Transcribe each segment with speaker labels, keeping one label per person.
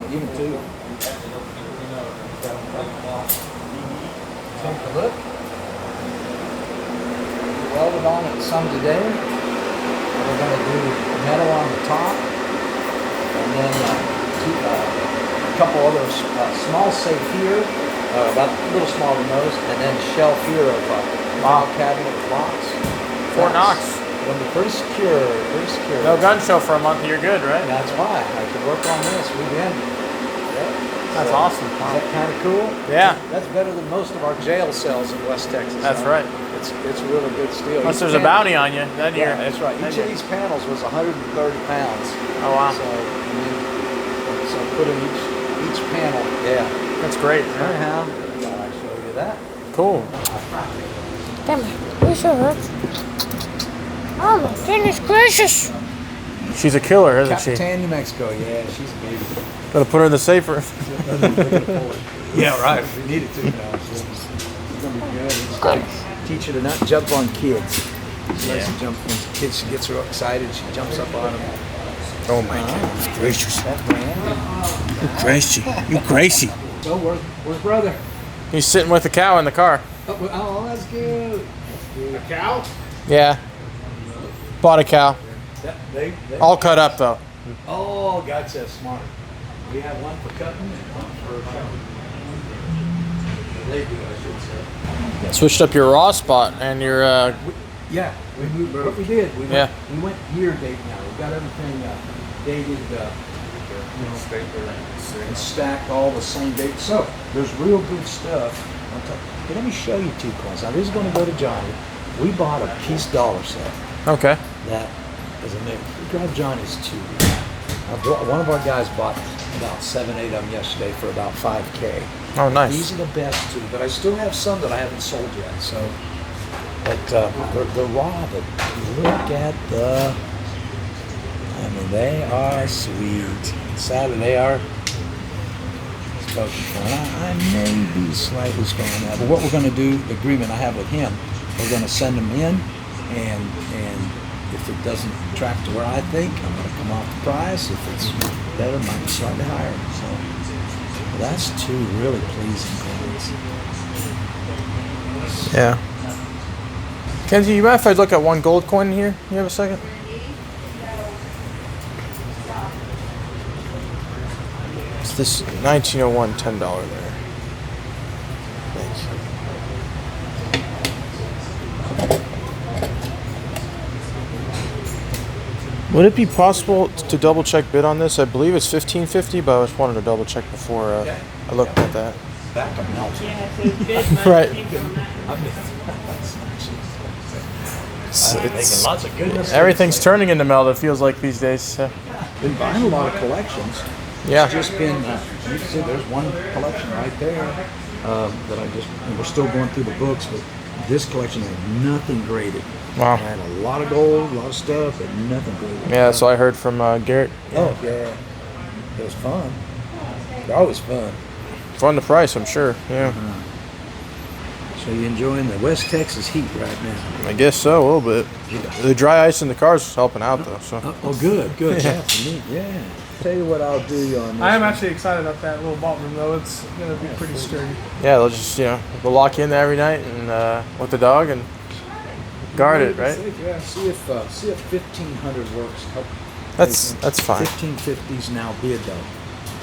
Speaker 1: Even two. Take a look. Welded on it some today. We're going to do metal on the top, and then a couple other small safe here, about a little smaller than those, and then a shelf here of file cabinet box.
Speaker 2: Fort Knox.
Speaker 1: Going to be pretty secure, pretty secure.
Speaker 2: No gun show for a month. You're good, right?
Speaker 1: That's why I could work on this weekend.
Speaker 2: That's awesome.
Speaker 1: Is that kind of cool?
Speaker 2: Yeah.
Speaker 1: That's better than most of our jail cells in West Texas.
Speaker 2: That's right.
Speaker 1: It's really good steel.
Speaker 2: Unless there's a bounty on you, then you're...
Speaker 1: Yeah, that's right. Each of these panels was 130 pounds.
Speaker 2: Oh, wow.
Speaker 1: So put in each panel. Yeah.
Speaker 2: That's great.
Speaker 1: Anyhow, I'll show you that.
Speaker 2: Cool.
Speaker 3: Come here. Where's your hurt? Oh my goodness gracious!
Speaker 2: She's a killer, isn't she?
Speaker 1: Capitan, New Mexico. Yeah, she's a baby.
Speaker 2: Gotta put her in the safer.
Speaker 1: Yeah, right. We need it to now. It's gonna be good. Teach her to not jump on kids. She likes to jump when kids. She gets her excited. She jumps up on them.
Speaker 2: Oh my goodness gracious!
Speaker 1: That brand.
Speaker 2: You're crazy. You're crazy.
Speaker 1: So where's brother?
Speaker 2: He's sitting with the cow in the car.
Speaker 1: Oh, that's good.
Speaker 4: A cow?
Speaker 2: Yeah. Bought a cow.
Speaker 1: They
Speaker 2: All cut up though.
Speaker 1: Oh, gotcha. Smart. We have one for cutting and one for they do, I should say.
Speaker 2: Switched up your raw spot and your
Speaker 1: Yeah, we moved. What we did, we
Speaker 2: Yeah.
Speaker 1: went year date now. We got everything dated, and stacked all the same date. So there's real good stuff. Hey, let me show you two coins. Now this is going to go to Johnny. We bought a piece dollar set.
Speaker 2: Okay.
Speaker 1: That is amazing. We grabbed Johnny's two. One of our guys bought about 7, 8 of them yesterday for about $5K.
Speaker 2: Oh, nice.
Speaker 1: These are the best two, but I still have some that I haven't sold yet. So, but they're raw. But look at the. I mean, they are sweet. Sadly, they are spoken for. I may be slightly strong on that. But what we're going to do, the agreement I have with him, we're going to send them in, and if it doesn't track to where I think, I'm going to come off the price. If it's better, it might be slightly higher. So that's two really pleasing coins.
Speaker 2: Yeah. Kenzie, you mind if I look at one gold coin in here? You have a second? It's this 1901 $10 there. Thanks. Would it be possible to double check bid on this? I believe it's $15.50, but I just wanted to double check before I looked at that.
Speaker 1: Back up melting.
Speaker 3: Yeah, so it's good.
Speaker 2: Right.
Speaker 1: Making lots of goodness.
Speaker 2: Everything's turning into meld, it feels like these days. So.
Speaker 1: Been buying a lot of collections.
Speaker 2: Yeah.
Speaker 1: It's just been, you can see there's one collection right there that and we're still going through the books, but this collection had nothing graded.
Speaker 2: Wow.
Speaker 1: Had a lot of gold, a lot of stuff, but nothing graded.
Speaker 2: Yeah, so I heard from Garrett.
Speaker 1: Oh, yeah. It was fun. They're always fun.
Speaker 2: Fun to price, I'm sure. Yeah.
Speaker 1: So you enjoying the West Texas heat right now?
Speaker 2: I guess so, a little bit. The dry ice in the car's helping out, though. So.
Speaker 1: Oh, good. Yeah, for me. Yeah. Tell you what I'll do on this.
Speaker 4: I am actually excited about that little vault room, though. It's going to be pretty sturdy.
Speaker 2: Yeah, they'll just, we'll lock you in there every night and with the dog and guard it, right?
Speaker 1: Yeah. See if 1500 works.
Speaker 2: That's fine.
Speaker 1: 1550's now bid though.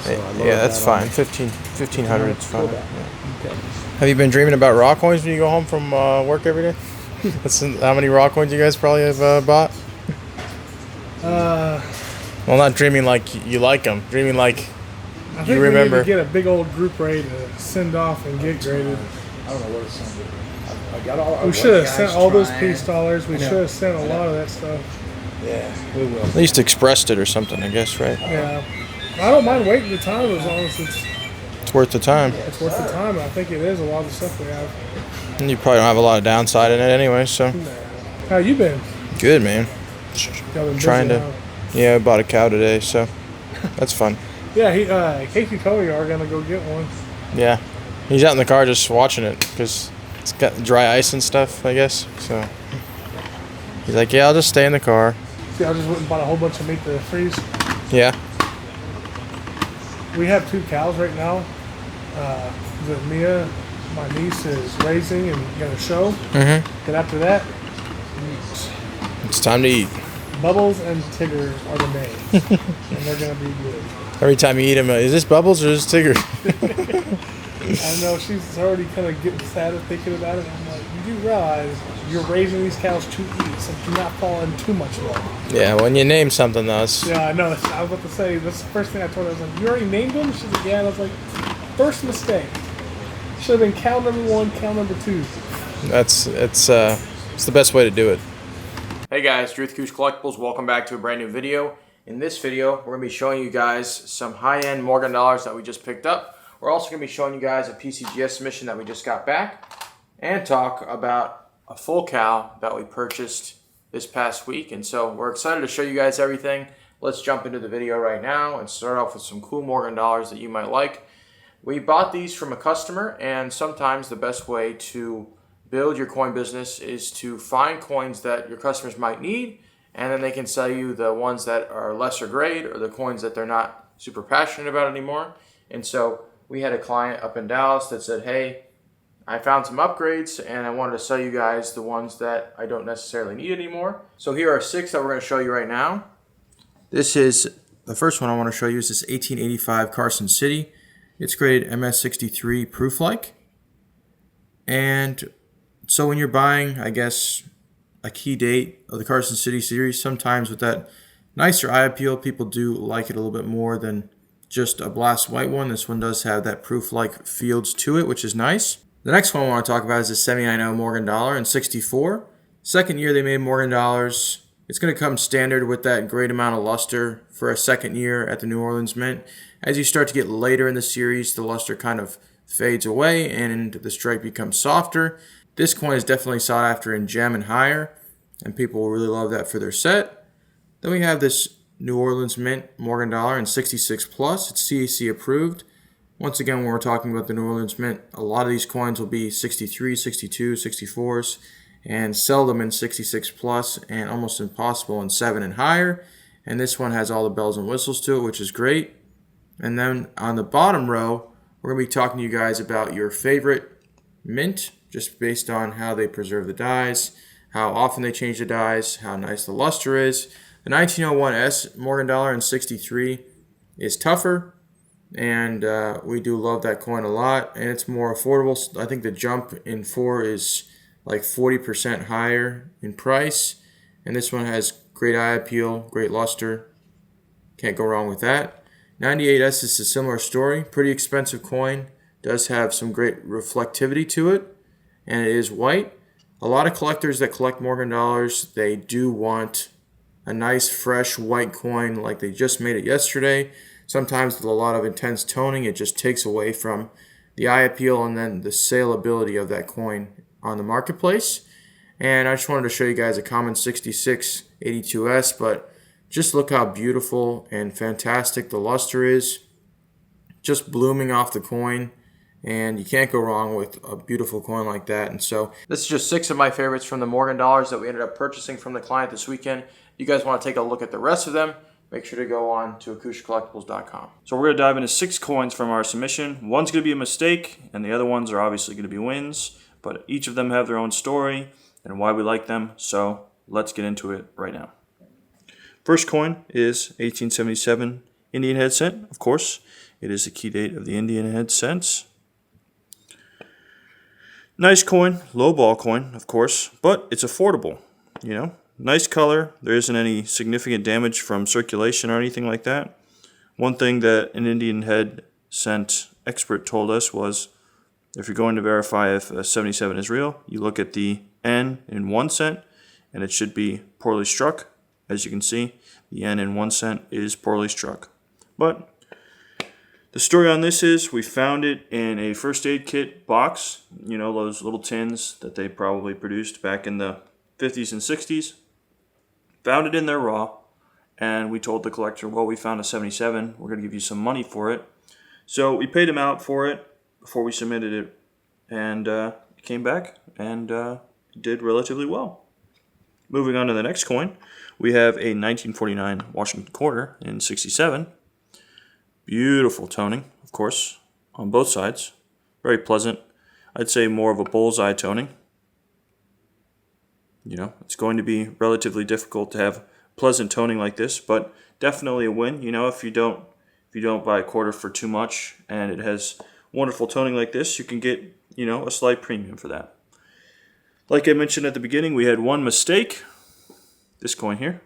Speaker 1: So
Speaker 2: Yeah, that's fine. 1500 is fine. Yeah.
Speaker 1: Okay.
Speaker 2: Have you been dreaming about raw coins when you go home from work every day? That's how many raw coins you guys probably have bought? Well, not dreaming like you like them. Dreaming like
Speaker 4: I think
Speaker 2: you remember.
Speaker 4: we need to get a big old group ready to send off and get graded.
Speaker 1: I don't know what it's under. I got all.
Speaker 4: We should have sent all those piece dollars. We should have sent a lot of that stuff.
Speaker 1: Yeah, we will.
Speaker 2: At least expressed it or something, I guess, right?
Speaker 4: Yeah. I don't mind waiting the time as long as
Speaker 2: It's worth the time.
Speaker 4: it's worth the time. I think it is a lot of the stuff we have.
Speaker 2: And you probably don't have a lot of downside in it anyway, so.
Speaker 4: How you been?
Speaker 2: Good, man.
Speaker 4: Y'all been
Speaker 2: Trying
Speaker 4: busy
Speaker 2: to.
Speaker 4: now?
Speaker 2: Yeah, I bought a cow today, so that's fun.
Speaker 4: Yeah, Casey told me you are gonna go get one.
Speaker 2: Yeah. He's out in the car just watching it because it's got dry ice and stuff, I guess. So he's like, yeah, I'll just stay in the car.
Speaker 4: See, I just went and bought a whole bunch of meat to freeze.
Speaker 2: Yeah.
Speaker 4: we have 2 cows right now. That Mia, my niece, is raising and gonna show.
Speaker 2: Mm-hmm.
Speaker 4: And after that,
Speaker 2: It's time to eat.
Speaker 4: Bubbles and Tigger are the main, and they're gonna be good.
Speaker 2: Every time you eat them, is this Bubbles or is this Tigger?
Speaker 4: I know she's already kind of getting sad at thinking about it. I'm like, you do realize you're raising these cows to eat, so do not fall in too much love.
Speaker 2: Yeah, when you name something, though.
Speaker 4: Yeah, I know. I was about to say, that's the first thing I told her. I was like, you already named them? She's like, yeah. And I was like, first mistake. Should have been cow number 1, cow number 2.
Speaker 2: It's the best way to do it. Hey guys, Drew with Koosh Collectibles. Welcome back to a brand new video. In this video, we're going to be showing you guys some high-end Morgan dollars that we just picked up. We're also going to be showing you guys a PCGS submission that we just got back and talk about a full cow that we purchased this past week. And so we're excited to show you guys everything. Let's jump into the video right now and start off with some cool Morgan dollars that you might like. We bought these from a customer, and sometimes the best way to build your coin business is to find coins that your customers might need, and then they can sell you the ones that are lesser grade or the coins that they're not super passionate about anymore. And so we had a client up in Dallas that said, hey, I found some upgrades and I wanted to sell you guys the ones that I don't necessarily need anymore. So here are 6 that we're going to show you right now. This is the first one I want to show you is this 1885 Carson City. It's graded MS63 proof-like. And so when you're buying, I guess, a key date of the Carson City series, sometimes with that nicer eye appeal, people do like it a little bit more than just a blast white one. This one does have that proof-like fields to it, which is nice. The next one I want to talk about is the 79.0 Morgan dollar in 64. Second year they made Morgan dollars. It's going to come standard with that great amount of luster for a second year at the New Orleans Mint. As you start to get later in the series, the luster kind of fades away and the stripe becomes softer. This coin is definitely sought after in gem and higher, and people will really love that for their set. Then we have this New Orleans Mint Morgan dollar in 66 plus. It's CAC approved. Once again, when we're talking about the New Orleans Mint, a lot of these coins will be 63, 62, 64s, and seldom in 66 plus, and almost impossible in 7 and higher. And this one has all the bells and whistles to it, which is great. And then on the bottom row, we're going to be talking to you guys about your favorite mint, just based on how they preserve the dies, how often they change the dies, how nice the luster is. The 1901S Morgan dollar in 63 is tougher, and we do love that coin a lot, and it's more affordable. I think the jump in 4 is like 40% higher in price, and this one has great eye appeal, great luster. Can't go wrong with that. 98S is a similar story. Pretty expensive coin. Does have some great reflectivity to it, and it is white. A lot of collectors that collect Morgan dollars, they do want a nice fresh white coin like they just made it yesterday. Sometimes with a lot of intense toning, it just takes away from the eye appeal and then the saleability of that coin on the marketplace. And I just wanted to show you guys a common 6682S, but just look how beautiful and fantastic the luster is. Just blooming off the coin. And you can't go wrong with a beautiful coin like that. And so this is just 6 of my favorites from the Morgan dollars that we ended up purchasing from the client this weekend. If you guys want to take a look at the rest of them, make sure to go on to AcoushaCollectibles.com.
Speaker 5: So we're going to dive into 6 coins from our submission. One's going to be a mistake, and the other ones are obviously going to be wins. But each of them have their own story and why we like them. So let's get into it right now. First coin is 1877 Indian Head Cent. Of course, it is the key date of the Indian Head Cents. Nice coin, low ball coin, of course, but it's affordable, you know. Nice color. There isn't any significant damage from circulation or anything like that. One thing that an Indian Head Cent expert told us was if you're going to verify if a 77 is real, you look at the N in 1 cent, and it should be poorly struck. As you can see, the N in 1 cent is poorly struck. But the story on this is we found it in a first aid kit box, you know, those little tins that they probably produced back in the 50s and 60s. Found it in there raw, and we told the collector, well, we found a 77, we're going to give you some money for it. So we paid him out for it before we submitted it, and it came back and did relatively well. Moving on to the next coin, we have a 1949 Washington quarter in 67. Beautiful toning, of course, on both sides. Very pleasant. I'd say more of a bullseye toning. You know, it's going to be relatively difficult to have pleasant toning like this, but definitely a win. You know, if you don't buy a quarter for too much and it has wonderful toning like this, you can get, you know, a slight premium for that. Like I mentioned at the beginning, we had one mistake. This coin here.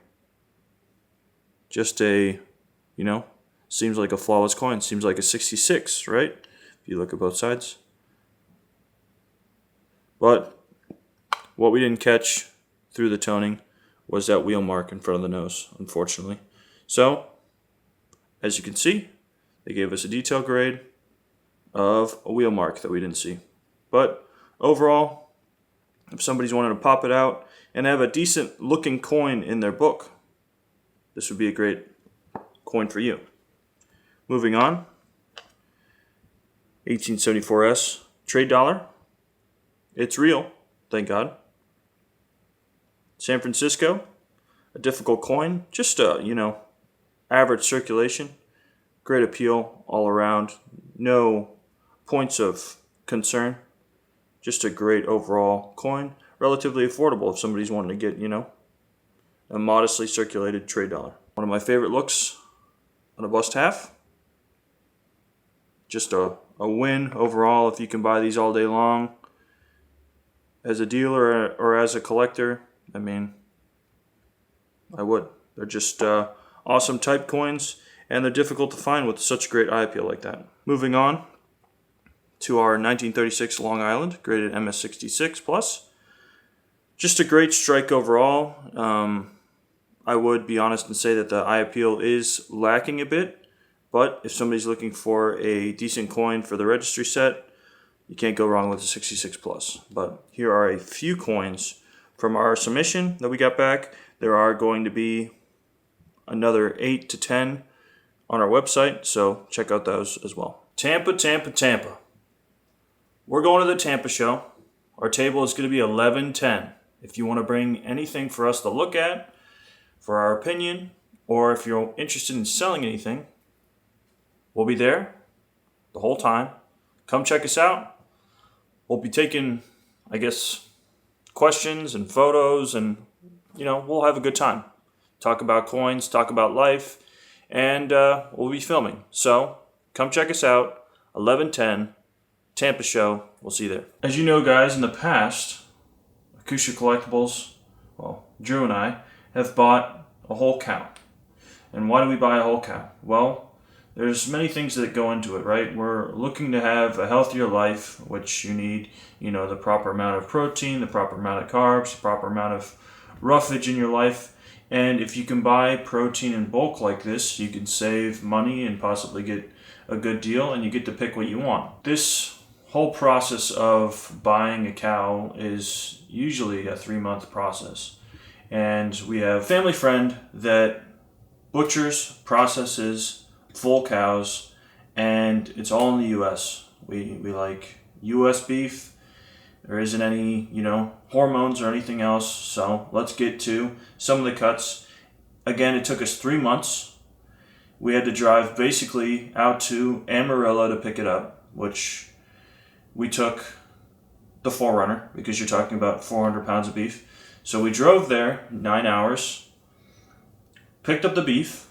Speaker 5: Just a, you know, seems like a flawless coin. Seems like a 66, right? If you look at both sides. But what we didn't catch through the toning was that wheel mark in front of the nose, unfortunately. So, as you can see, they gave us a detail grade of a wheel mark that we didn't see. But overall, if somebody's wanting to pop it out and have a decent looking coin in their book, this would be a great coin for you. Moving on, 1874S trade dollar. It's real, thank God. San Francisco, a difficult coin, just a, you know, average circulation. Great appeal all around. No points of concern. Just a great overall coin. Relatively affordable if somebody's wanting to get, you know, a modestly circulated trade dollar. One of my favorite looks on a bust half. Just a win overall if you can buy these all day long. As a dealer or as a collector, I mean, I would. They're just awesome type coins, and they're difficult to find with such great eye appeal like that. Moving on to our 1936 Long Island, graded MS66 plus. Just a great strike overall. I would be honest and say that the eye appeal is lacking a bit, but if somebody's looking for a decent coin for the registry set, you can't go wrong with the 66 plus. But here are a few coins from our submission that we got back. There are going to be another 8 to 10 on our website, so check out those as well. Tampa, Tampa, Tampa. We're going to the Tampa show. Our table is going to be 11:10. If you want to bring anything for us to look at, for our opinion, or if you're interested in selling anything, we'll be there the whole time. Come check us out. We'll be taking, I guess, questions and photos, and, you know, we'll have a good time. Talk about coins, talk about life, and we'll be filming. So come check us out, 11:10, Tampa show. We'll see you there. As you know, guys, in the past, Acoustic Collectibles, well, Drew and I, have bought a whole cow. And why do we buy a whole cow? Well, there's many things that go into it, right? We're looking to have a healthier life, which you need, you know, the proper amount of protein, the proper amount of carbs, the proper amount of roughage in your life. And if you can buy protein in bulk like this, you can save money and possibly get a good deal, and you get to pick what you want. This whole process of buying a cow is usually a 3-month process. And we have a family friend that butchers, processes full cows, and it's all in the U.S. We like U.S. beef. There isn't any, you know, hormones or anything else. So let's get to some of the cuts. Again, it took us 3 months. We had to drive basically out to Amarillo to pick it up, which we took the 4Runner because you're talking about 400 pounds of beef. So we drove there 9 hours, picked up the beef.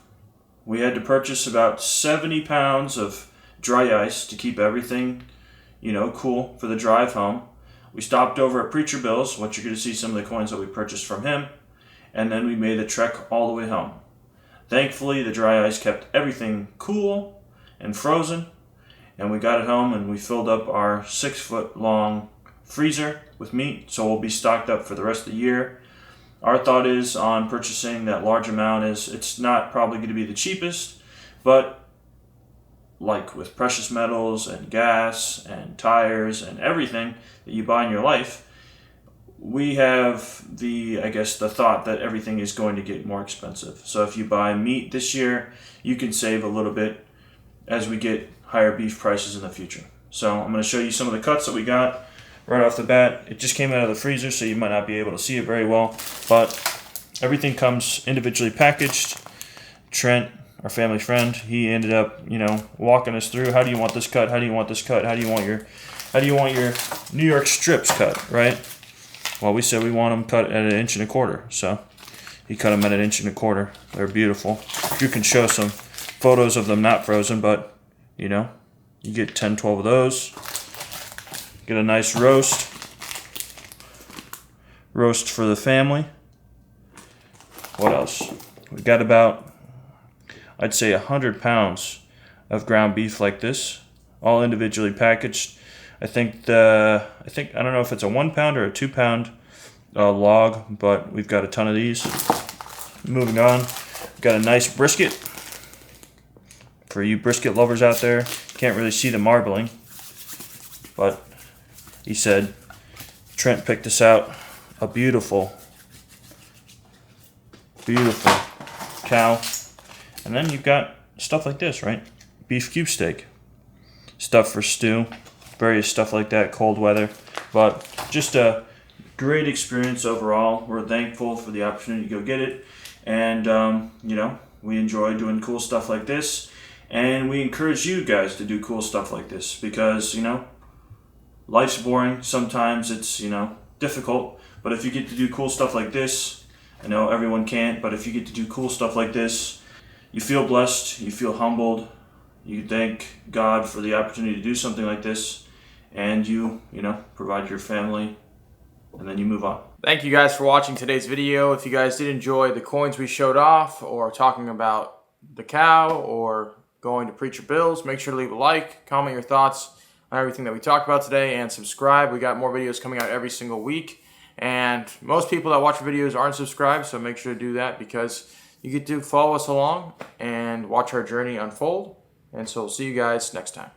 Speaker 5: We had to purchase about 70 pounds of dry ice to keep everything, you know, cool for the drive home. We stopped over at Preacher Bill's, which you're going to see some of the coins that we purchased from him, and then we made the trek all the way home. Thankfully, the dry ice kept everything cool and frozen, and we got it home and we filled up our 6-foot-long freezer with meat, so we'll be stocked up for the rest of the year. Our thought is on purchasing that large amount is it's not probably going to be the cheapest, but like with precious metals and gas and tires and everything that you buy in your life, we have the thought that everything is going to get more expensive. So if you buy meat this year, you can save a little bit as we get higher beef prices in the future. So I'm going to show you some of the cuts that we got. Right off the bat, it just came out of the freezer, so you might not be able to see it very well, but everything comes individually packaged. Trent our family friend, he ended up, walking us through, how do you want this cut? How do you want this cut? How do you want your New York strips cut, right? Well, we said we want them cut at 1 1/4 inches, so he cut them at 1 1/4 inches. They're beautiful. You can show some photos of them not frozen, but you get 10, 12 of those. Get a nice roast for the family. What else? We got about, I'd say, 100 pounds of ground beef like this, all individually packaged. I don't know if it's a 1 pound or a 2 pound log, but we've got a ton of these. Moving on, we've got a nice brisket. For you brisket lovers out there, can't really see the marbling, but he said Trent picked this out. A beautiful cow. And then you've got stuff like this, right? Beef cube steak. Stuff for stew. Various stuff like that, cold weather. But just a great experience overall. We're thankful for the opportunity to go get it. And, we enjoy doing cool stuff like this. And we encourage you guys to do cool stuff like this because, life's boring. Sometimes it's, difficult. But if you get to do cool stuff like this, I know everyone can't, but if you get to do cool stuff like this, you feel blessed, you feel humbled, you thank God for the opportunity to do something like this, and you provide your family, and then you move on.
Speaker 2: Thank you guys for watching today's video. If you guys did enjoy the coins we showed off, or talking about the cow, or going to Preacher Bill's, make sure to leave a like, comment your thoughts on everything that we talked about today, and subscribe. We got more videos coming out every single week. And most people that watch videos aren't subscribed, so make sure to do that because you get to follow us along and watch our journey unfold. And so we'll see you guys next time.